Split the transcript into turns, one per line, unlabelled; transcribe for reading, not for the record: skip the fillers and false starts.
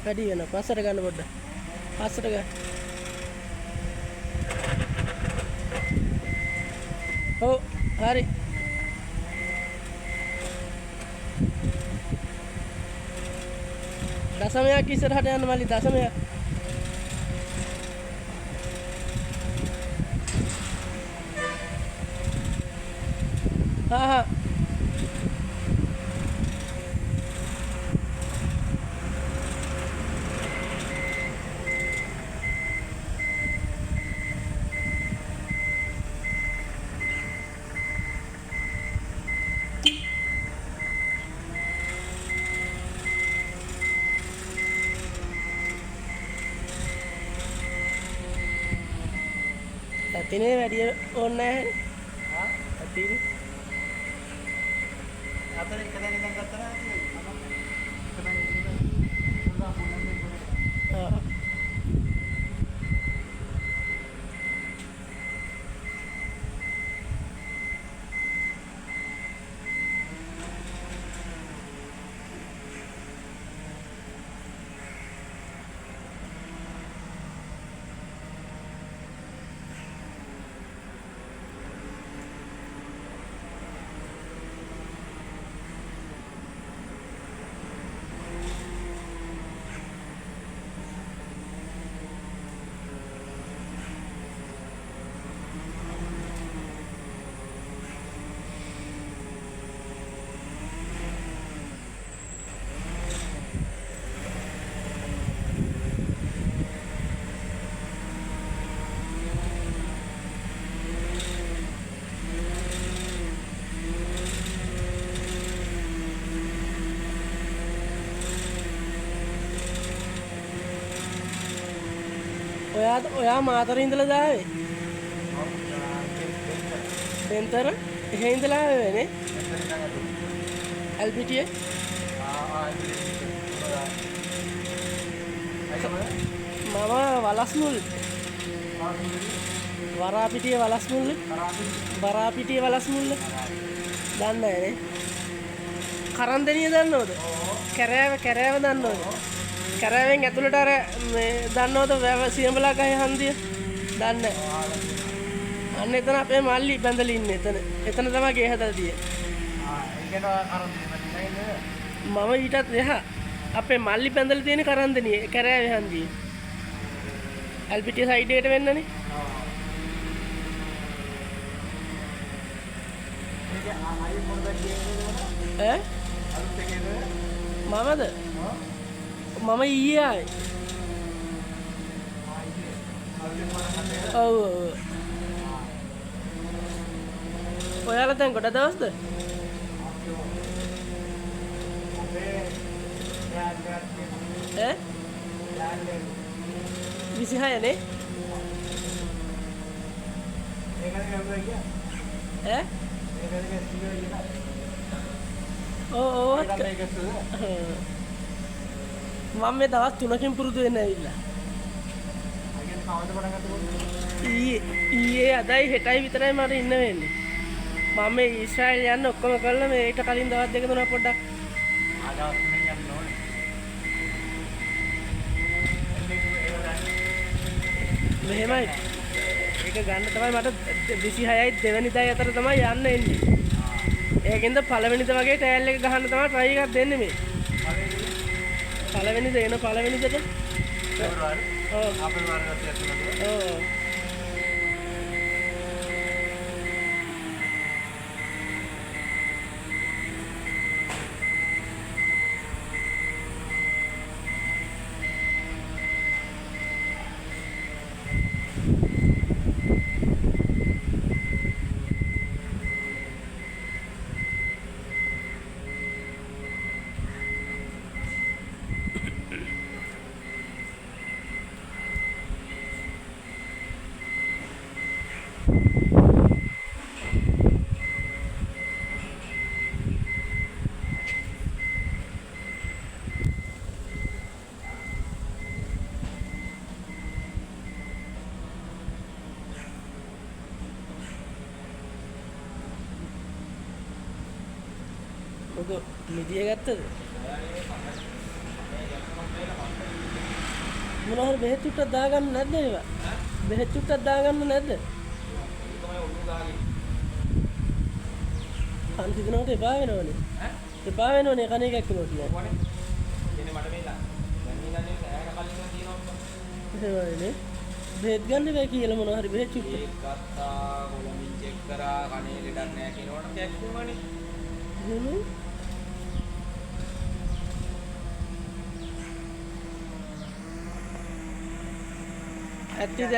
වැඩි වෙනවා. පස්සට ගන්න පොඩ්ඩක්. පස්සට ගන්න. ඔව් හරි. දශමයක් ඉස්සරහට යන්න මල්ලි දශමයක්. හා තතිනේ වැඩි ඕනේ නැහැ. හා තතිනේ අතර එක දැන ඉඳන් ගත්තා නම් ඔයා මාතර ඉඳලා දාවේ. දෙන්තර එහෙ ඉඳලා ආවේ නේ. එල්පිටියේ. මම වලස්මුල්. වරාපිටියේ වලස්මුල්. වරාපිටියේ වලස්මුල්. දන්නේ නැහැ නේ. කරන්දෙනිය දන්නවද? කැරෑව දන්නවද? කැරෑවෙන් ඇතුළට අර මේ දන්නවද වැව සියඹලා ගහේ හන්දිය? දන්නේ නැහැ. අන්න එතන අපේ මල්ලි බැඳලා ඉන්නේ එතන. එතන තමයි ගේ හදලා තියෙන්නේ. මම ඊටත් එහා අපේ මල්ලි බැඳලා තියෙන කරන්දෙනිය කැරෑවේ හන්දිය. එල්පිටිය සයිඩ් එකට වෙන්නනේ. ඈ? මමද? මම ඊයේ ආවේ. ඔව්. ඔයාලා දැන් ගොඩ දවස්ද? ඈ? 26 නේ? ඈ? ඔව් මම මේ දවස් 3කින් පුරුදු වෙන්න ඇවිල්ලා. ඊයේ අදයි හෙටයි විතරයි මට ඉන්න වෙන්නේ. මම මේ ඊශ්‍රායල් යන්න ඔක්කොම කරලා මේ ඊට කලින් දවස් දෙක තුනක් පොඩ්ඩක් ආදවස් තුනෙන් යන්න ඕනේ. මෙහෙමයි. ඒක ගන්න තමයි මට 26යි දෙවෙනිදා අතර තමයි යන්න එන්නේ. ඒකෙන්ද පළවෙනිද වගේ ට්‍රයල් එක ගහන්න තමයි try එකක් දෙන්නේ මේ. පළවෙනිද එන පළවෙනිදට පෙබරවාරි. ඔව්. අපේ වාරයට යන්න. ඔව්. ඔක මිදිය ගත්තද? මොනවා හරි බෙහෙත් චුට්ටක් දාගන්න නැද්ද ඒවා? බෙහෙත් චුට්ටක් දාගන්න නැද්ද? කන් තිබුණාට එපා වෙනවනේ. එපා වෙනවනේ කණ එකක් කිව්වොත් කියන්නේ. එහෙමනේ. බෙහෙත් ගන්න බෑ කියලා මොනවා හරි බෙහෙත් චුට්ටක්.
ඒක ගත්තා කොළඹින් චෙක් කරා කනේ ලෙඩක් නැහැ කියනවනම් කැක්කුමනේ.
එහෙමයි. ඇත්තද?